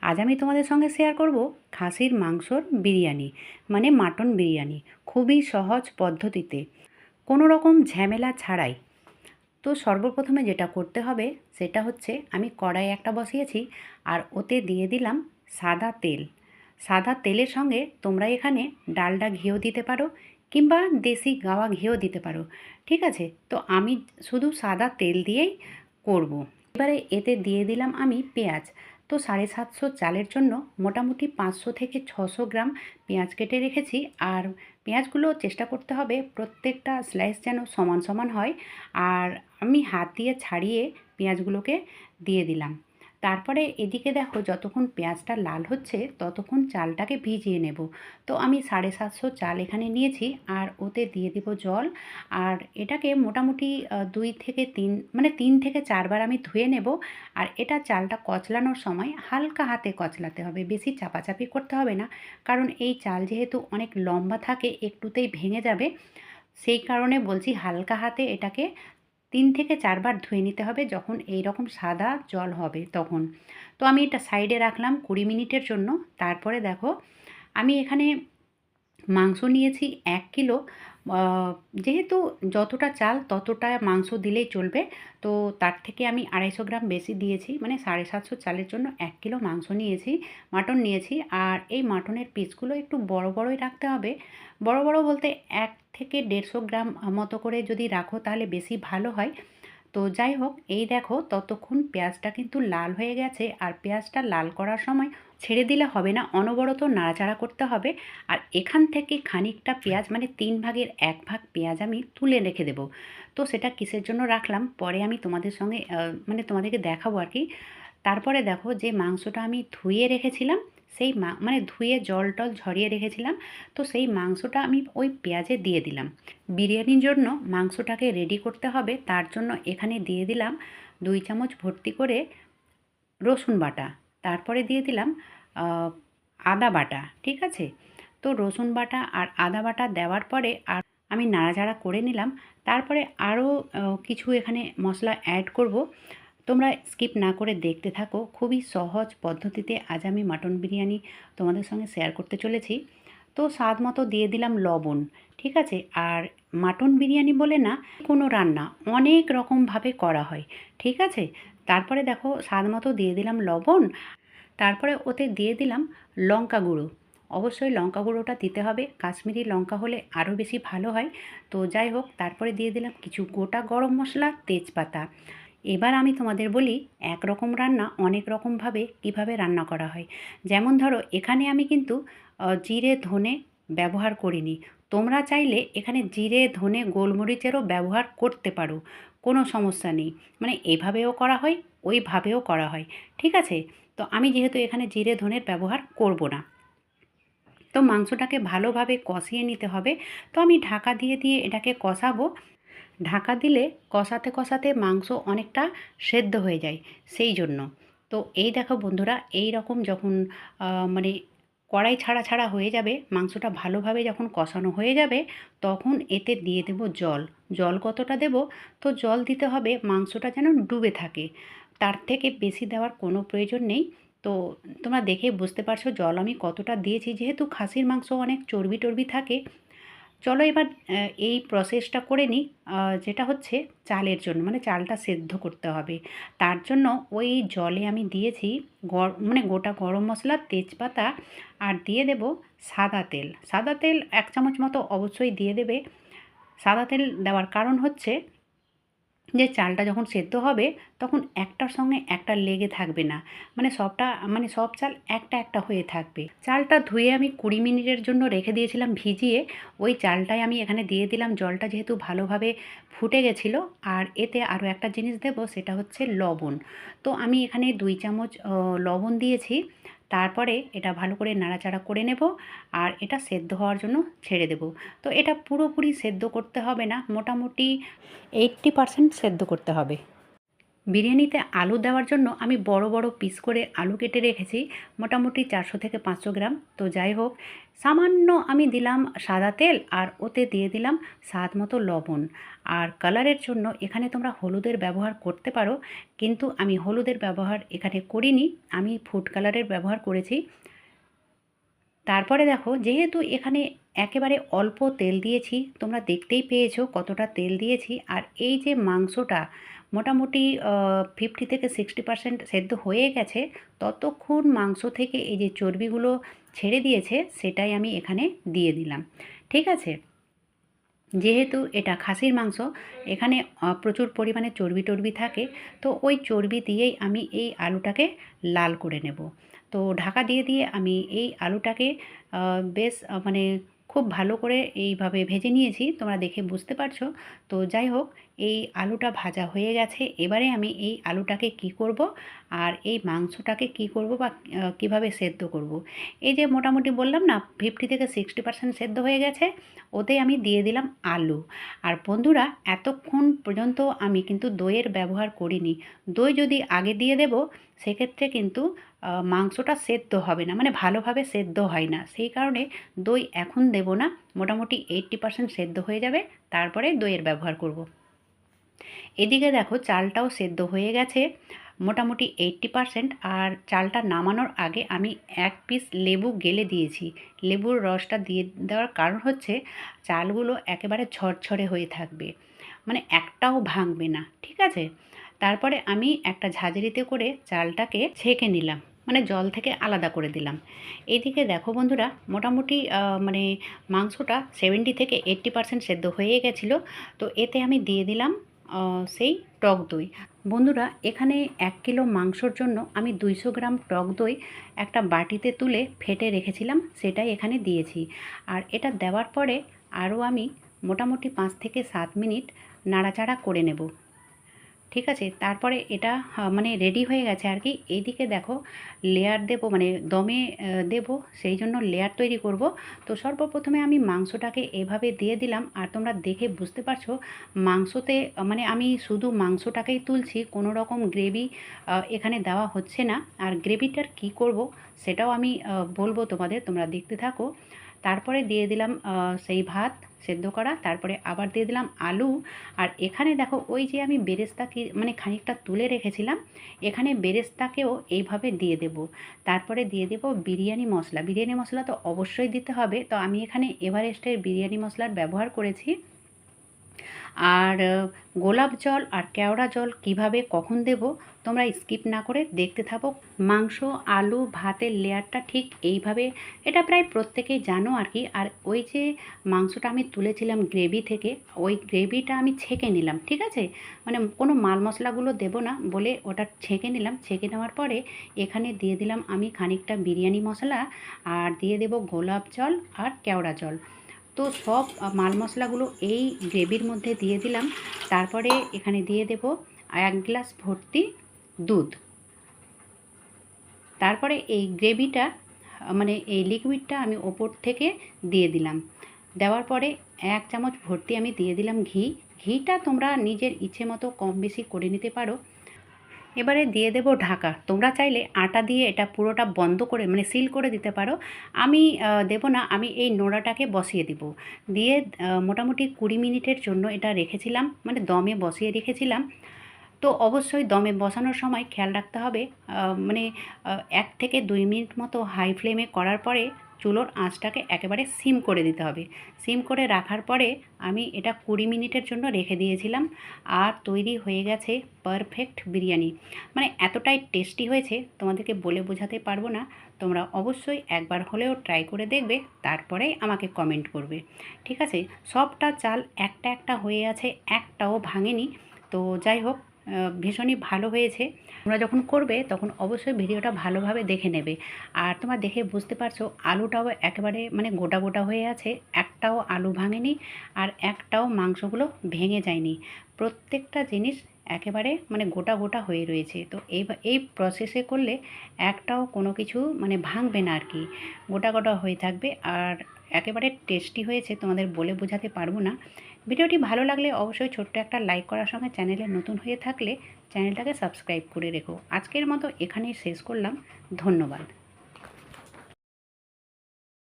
আজ আমি তোমাদের সঙ্গে শেয়ার করব খাসির মাংসর বিরিয়ানি, মানে মাটন বিরিয়ানি। খুবই সহজ পদ্ধতিতে, কোনো রকম ঝামেলা ছাড়াই। তো সর্বপ্রথমে যেটা করতে হবে সেটা হচ্ছে, আমি কড়াই একটা বসিয়েছি আর ওতে দিয়ে দিলাম সাদা তেল। সাদা তেলের সঙ্গে তোমরা এখানে ডালডা ঘিও দিতে পারো, কিংবা দেশি গাওয়া ঘিও দিতে পারো। ঠিক আছে, তো আমি শুধু সাদা তেল দিয়েই করব। এবারে এতে দিয়ে দিলাম আমি পেঁয়াজ। তো 750 চালের জন্য মোটামুটি 500 থেকে 600 গ্রাম পেঁয়াজ কেটে রেখেছি। আর পেঁয়াজগুলো চেষ্টা করতে হবে প্রত্যেকটা স্লাইস যেন সমান সমান হয়। আর আমি হাত দিয়ে ছাড়িয়ে পেঁয়াজগুলোকে দিয়ে দিলাম। তারপরে এদিকে দেখো, যতক্ষণ পেঁয়াজটা লাল হচ্ছে ততক্ষণ চালটাকে ভিজিয়ে নেব। তো আমি 750 চাল এখানে নিয়েছি, আর ওতে দিয়ে দেব জল। আর এটাকে মোটামুটি 2 থেকে 3, মানে 3 থেকে 4 বার আমি ধুয়ে নেব। আর এটা চালটা কচলানোর সময় হালকা হাতে কচলাতে হবে, বেশি চাপাচাপি করতে হবে না। কারণ এই চাল যেহেতু অনেক লম্বা থাকে, একটুতেই ভেঙে যাবে। সেই কারণে বলছি, হালকা হাতে এটাকে 3 থেকে 4 বার ধুয়ে নিতে হবে যখন এই রকম সাদা জল হবে তখন। তো আমি এটা সাইডে রাখলাম 20 মিনিটের জন্য। তারপরে দেখো, আমি এখানে মাংস নিয়েছি 1 কিলো। যেহেতু যতটা চাল ততটা মাংস দিলেই চলবে। তো তার থেকে আমি 250 গ্রাম বেশি দিয়েছি, মানে 750 চালের জন্য 1 কিলো মাংস নিয়েছি, মাটন নিয়েছি। আর এই মাটনের পিসগুলো একটু বড় বড়ই রাখতে হবে। বড় বড় বলতে 1 থেকে 150 গ্রাম মতো করে যদি রাখো তাহলে বেশি ভালো হয়। তো যাই হোক, এই দেখো ততক্ষণ পেঁয়াজটা কিন্তু লাল হয়ে গেছে। আর পেঁয়াজটা লাল করার সময় ছেড়ে দিলে হবে না, অনবরত নাড়াচাড়া করতে হবে। আর এখান থেকে খানিকটা পেঁয়াজ, মানে 3 ভাগের 1 ভাগ পেঁয়াজ আমি তুলে রেখে দেবো। তো সেটা কিসের জন্য রাখলাম পরে আমি তোমাদের সঙ্গে মানে তোমাদেরকে দেখাবো আর কি। তারপরে দেখো, যে মাংসটা আমি ধুয়ে রেখেছিলাম, সেই মানে ধুয়ে জল টল ঝরিয়ে রেখেছিলাম, তো সেই মাংসটা আমি ওই পেঁয়াজে দিয়ে দিলাম। বিরিয়ানির জন্য মাংসটাকে রেডি করতে হবে, তার জন্য এখানে দিয়ে দিলাম 2 চামচ ভর্তি করে রসুন বাটা। তারপরে দিয়ে দিলাম আদা বাটা। ঠিক আছে, তো রসুন বাটা আর আদা বাটা দেওয়ার পরে আর আমি নাড়াচাড়া করে নিলাম। তারপরে আরও কিছু এখানে মশলা অ্যাড করব। তোমরা স্কিপ না করে দেখতে থাকো। খুবই সহজ পদ্ধতিতে আজ আমি মাটন বিরিয়ানি তোমাদের সঙ্গে শেয়ার করতে চলেছি। তো স্বাদ মতো দিয়ে দিলাম লবণ। ঠিক আছে, আর মাটন বিরিয়ানি বলে না, কোনো রান্না অনেক রকমভাবে করা হয়। ঠিক আছে, তারপরে দেখো স্বাদ মতো দিয়ে দিলাম লবণ। তারপরে ওতে দিয়ে দিলাম লঙ্কা গুঁড়ো। অবশ্যই লঙ্কা গুঁড়োটা দিতে হবে, কাশ্মীরি লঙ্কা হলে আরও বেশি ভালো হয়। তো যাই হোক, তারপরে দিয়ে দিলাম কিছু গোটা গরম মশলা, তেজপাতা। এবার আমি তোমাদের বলি, একরকম রান্না অনেক রকমভাবে কীভাবে রান্না করা হয়। যেমন ধরো, এখানে আমি কিন্তু জিরে ধনে ব্যবহার করিনি। তোমরা চাইলে এখানে জিরে ধনে গোলমরিচেরও ব্যবহার করতে পারো, কোনো সমস্যা নেই। মানে এভাবেও করা হয়, ওইভাবেও করা হয়। ঠিক আছে, তো আমি যেহেতু এখানে জিরে ধনের ব্যবহার করব না। তো মাংসটাকে ভালোভাবে কষিয়ে নিতে হবে। তো আমি ঢাকা দিয়ে দিয়ে এটাকে কষাবো। ঢাকা দিলে কষাতে কষাতে মাংস অনেকটা সেদ্ধ হয়ে যায়, সেই জন্য। তো এই দেখো বন্ধুরা, এই রকম যখন মানে কড়াই ছাড়া ছাড়া হয়ে যাবে, মাংসটা ভালোভাবে যখন কষানো হয়ে যাবে, তখন এতে দিয়ে দেব জল। জল কতটা দেব? তো জল দিতে হবে মাংসটা যেন ডুবে থাকে, তার থেকে বেশি দেওয়ার কোনো প্রয়োজন নেই। তো তোমরা দেখে বুঝতে পারছো জল আমি কতটা দিয়েছি, যেহেতু খাসির মাংস অনেক চর্বি টর্বি থাকে। চলো এবার এই প্রসেসটা করে নিই। যেটা হচ্ছে চালের জন্য, মানে চালটা সেদ্ধ করতে হবে। তার জন্য ওই জলে আমি দিয়েছি মানে গোটা গরম মশলা, তেজপাতা, আর দিয়ে দেব সাদা তেল। সাদা তেল 1 চামচ মতো অবশ্যই দিয়ে দেবে। সাদা তেল দেওয়ার কারণ হচ্ছে যে চালটা যখন সেদ্ধ হবে তখন একটার সঙ্গে একটা লেগে থাকবে না, মানে মানে সব চাল একটা একটা হয়ে থাকবে। চালটা ধুয়ে আমি 20 মিনিটের জন্য রেখে দিয়েছিলাম ভিজিয়ে। ওই চালটাই আমি এখানে দিয়ে দিলাম। জলটা যেহেতু ভালোভাবে ফুটে গেছিলো। আর এতে আরও একটা জিনিস দেব, সেটা হচ্ছে লবণ। তো আমি এখানে 2 চামচ লবণ দিয়েছি। তারপরে এটা ভালো করে নাড়াচাড়া করে নেব, আর এটা সেদ্ধ হওয়ার জন্য ছেড়ে দেব। তো এটা পুরোপুরি সেদ্ধ করতে হবে না, মোটামুটি 80% সেদ্ধ করতে হবে। বিরিয়ানিতে আলু দেওয়ার জন্য আমি বড় বড় পিস করে আলু কেটে রেখেছি, মোটামুটি 400 থেকে 500 গ্রাম। তো যাই হোক, সামান্য আমি দিলাম সাদা তেল আর ওতে দিয়ে দিলাম স্বাদ মতো লবণ। আর কালারের জন্য এখানে তোমরা হলুদের ব্যবহার করতে পারো, কিন্তু আমি হলুদের ব্যবহার এখানে করিনি, আমি ফুড কালারের ব্যবহার করেছি। তারপরে দেখো, যেহেতু এখানে একেবারে অল্প তেল দিয়েছি, তোমরা দেখতেই পেয়েছো কতটা তেল দিয়েছি। আর এই যে মাংসটা মোটামুটি 50 থেকে 60% সেদ্ধ হয়ে গেছে, ততক্ষণ মাংস থেকে এই যে চর্বিগুলো ছেড়ে দিয়েছে সেটাই আমি এখানে দিয়ে দিলাম। ঠিক আছে, যেহেতু এটা খাসির মাংস, এখানে প্রচুর পরিমাণে চর্বি টর্বি থাকে, তো ওই চর্বি দিয়েই আমি এই আলুটাকে লাল করে নেব। তো ঢাকা দিয়ে দিয়ে আমি এই আলুটাকে বেশ মানে খুব ভালো করে এইভাবে ভেজে নিয়েছি, তোমরা দেখে বুঝতে পারছো। তো যাই হোক, এই আলুটা ভাজা হয়ে গেছে। এবারে আমি এই আলুটাকে কি করব আর এই মাংসটাকে কি করব বা কীভাবে সেদ্ধ করব। এই যে মোটামুটি বললাম না 50 থেকে 60% সেদ্ধ হয়ে গেছে, ওতে আমি দিয়ে দিলাম আলু। আর বন্ধুরা, এতক্ষণ পর্যন্ত আমি কিন্তু দইয়ের ব্যবহার করিনি। দই যদি আগে দিয়ে দেব, সেক্ষেত্রে কিন্তু মাংসটা সেদ্ধ হবে না, মানে ভালোভাবে সেদ্ধ হয় না। সেই কারণে দই এখন দেব না, মোটামুটি 80% সেদ্ধ হয়ে যাবে, তারপরে দইয়ের ব্যবহার করব। এদিকে দেখো, চালটাও সেদ্ধ হয়ে গেছে মোটামুটি 80%। আর চালটা নামানোর আগে আমি এক পিস লেবু গেলে দিয়েছি। লেবুর রসটা দিয়ে দেওয়ার কারণ হচ্ছে চালগুলো একেবারে ঝরঝরে হয়ে থাকবে, মানে একটাও ভাঙবে না। ঠিক আছে, তারপরে আমি একটা ঝাঁঝরিতে করে চালটাকে ছেঁকে নিলাম, মানে জল থেকে আলাদা করে দিলাম। এইদিকে দেখো বন্ধুরা, মোটামুটি মানে মাংসটা 70 থেকে 80% সেদ্ধ হয়ে গেছিলো। তো এতে আমি দিয়ে দিলাম সেই টক দই। বন্ধুরা, এখানে 1 কিলো মাংসর জন্য আমি 200 গ্রাম টক দই একটা বাটিতে তুলে ফেটে রেখেছিলাম, সেটাই এখানে দিয়েছি। আর এটা দেওয়ার পরে আরও আমি মোটামুটি 5 থেকে 7 মিনিট নাড়াচাড়া করে নেব। ঠিক আছে, তারপরে এটা মানে রেডি হয়ে গেছে আর কি। এইদিকে দেখো, লেয়ার দেব, মানে দমে দেব, সেই জন্য লেয়ার তৈরি করব। তো সর্বপ্রথমে আমি মাংসটাকে এভাবে দিয়ে দিলাম। আর তোমরা দেখে বুঝতে পারছো মাংসতে মানে আমি শুধু মাংসটাকেই তুলছি, কোনো রকম গ্রেভি এখানে দেওয়া হচ্ছে না। আর গ্রেভিটার কি করব সেটাও আমি বলবো তোমাদের, তোমরা দেখতে থাকো। তারপরে দিয়ে দিলাম সেই ভাত সেদ্ধ করা, তারপরে আবার দিয়ে দিলাম আলু। আর এখানে দেখো, ওই যে আমি বেরেস্তাকে মানে খানিকটা তুলে রেখেছিলাম, এখানে বেরেস্তাকেও এইভাবে দিয়ে দেব। তারপরে দিয়ে দেব বিরিয়ানি মশলা। বিরিয়ানি মশলা তো অবশ্যই দিতে হবে, তো আমি এখানে এভারেস্টের বিরিয়ানি মশলার ব্যবহার করেছি। আর গোলাপ জল আর কেওড়া জল কিভাবে কখন দেব তোমরা স্কিপ না করে দেখতে থাকো। মাংস, আলু, ভাতের লেয়ারটা ঠিক এইভাবে, এটা প্রায় প্রত্যেকেই জানো আর কি। আর ওই যে মাংসটা আমি তুলেছিলাম গ্রেভি থেকে, ওই গ্রেভিটা আমি ছেঁকে নিলাম। ঠিক আছে, মানে কোনো মাল মশলাগুলো দেব না বলে ওটা ছেঁকে নিলাম। ছেঁকে নেওয়ার পরে এখানে দিয়ে দিলাম আমি খানিকটা বিরিয়ানি মশলা, আর দিয়ে দেব গোলাপ জল আর কেওড়া জল। তো সব মাল মশলাগুলো এই গ্রেভির মধ্যে দিয়ে দিলাম। তারপরে এখানে দিয়ে দেব 1 গ্লাস ভর্তি দুধ। তারপরে এই গ্রেভিটা মানে এই লিকুইডটা আমি ওপর থেকে দিয়ে দিলাম। দেওয়ার পরে 1 চামচ ভর্তি আমি দিয়ে দিলাম ঘি। ঘিটা তোমরা নিজের ইচ্ছে মতো কম বেশি করে নিতে পারো। এবারে দিয়ে দেব ঢাকা। তোমরা চাইলে আটা দিয়ে এটা পুরোটা বন্ধ করে মানে সিল করে দিতে পারো। আমি দেব না, আমি এই নোড়াটাকে বসিয়ে দিব। দিয়ে মোটামুটি 20 মিনিটের জন্য এটা রেখেছিলাম, মানে দমে বসিয়ে রেখেছিলাম। তো অবশ্যই দমে বসানোর সময় খেয়াল রাখতে হবে, মানে 1 থেকে 2 মিনিট মতো হাই ফ্লেমে করার পরে চুলোর আঁচটাকে একেবারে সিম করে দিতে হবে। সিম করে রাখার পরে আমি এটা 20 মিনিটের জন্য রেখে দিয়েছিলাম। আর তৈরি হয়ে গেছে পারফেক্ট বিরিয়ানি। মানে এতটাই টেস্টি হয়েছে, তোমাদেরকে বলে বোঝাতে পারবো না। তোমরা অবশ্যই একবার হলেও ট্রাই করে দেখবে, তারপরেই আমাকে কমেন্ট করবে। ঠিক আছে, সবটা চাল একটা একটা হয়ে আছে, একটাও ভাঙেনি। তো যাই হোক, ভীষণই ভালো হয়েছে। তোমরা যখন করবে তখন অবশ্যই ভিডিওটা ভালোভাবে দেখে নেবে। আর তোমরা দেখে বুঝতে পারছো আলুটাও একেবারে মানে গোটা গোটা হয়ে আছে, একটাও আলু ভাঙেনি, আর একটাও মাংসগুলো ভেঙে যায়নি। প্রত্যেকটা জিনিস একেবারে মানে গোটা গোটা হয়ে রয়েছে। তো এই প্রসেসে করলে একটাও কোনো কিছু মানে ভাঙবে না আর কি, গোটা গোটা হয়ে থাকবে। আর একেবারে টেস্টি হয়েছে, তোমাদের বলে বোঝাতে পারবো না। ভিডিওটি ভালো লাগলে অবশ্যই ছোট্ট একটা লাইক করার সঙ্গে চ্যানেলে নতুন হয়ে থাকলে চ্যানেলটাকে সাবস্ক্রাইব করে রেখো। আজকের মতো এখানেই শেষ করলাম। ধন্যবাদ।